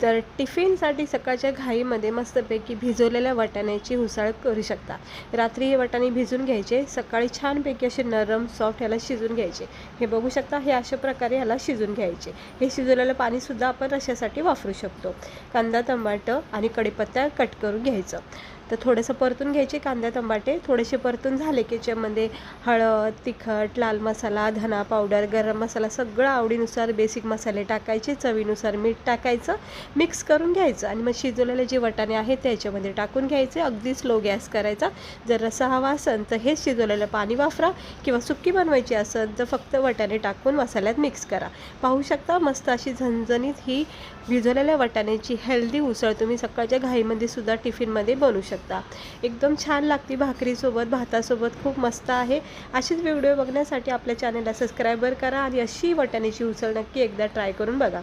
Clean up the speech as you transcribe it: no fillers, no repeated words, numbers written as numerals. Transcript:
तर टिफिनसाठी सकाळच्या घाईमध्ये मस्तपैकी भिजवलेल्या वाटाण्याची उसळ करू शकता। रात्री हे वाटाणे भिजून घ्यायचे, सकाळी छानपैकी असे नरम सॉफ्ट याला शिजून घ्यायचे। हे बघू शकता, हे अशा प्रकारे याला शिजून घ्यायचे। हे शिजवलेलं पाणीसुद्धा आपण रश्श्यासाठी वापरू शकतो। कांदा, टमाटर आणि कढीपत्ता कट करून घ्यायचं। तर थोडंसं परतून घ्यायचे कांदा टमाटे। थोडेसे परतून झाले की याच्यामध्ये हळद, तिखट, लाल मसाला, धना पावडर, गरम मसाला सगळं आवडीनुसार बेसिक मसाले टाकायचे, चवीनुसार मीठ टाकायचं, मिक्स करून घ्यायचं आणि मग शिजवलेले जे वाटाणे आहेत त्याच्यामध्ये टाकून घ्यायचे। अगदी स्लो गॅस करायचा। जर रस्सा हवा असेल तर हे शिजवलेलं पाणी वापरा, किंवा सुक्की बनवायची असेल तर फक्त वाटाणे टाकून मसाल्यात मिक्स करा। पाहू शकता मस्त अशी झणझणीत ही भिजवलेल्या वाटाण्याची हेल्दी उसळ तुम्ही सकाळच्या घाईमध्ये सुद्धा टिफिनमध्ये बनवू शकता। एकदम छान लागते, भाकरीसोबत, भातासोबत खूप मस्त आहे। अशीच व्हिडिओ बघण्यासाठी आपल्या चॅनलला सबस्क्राईब करा आणि अशी वाटाण्याची उसळ नक्की एकदा ट्राय करून बघा।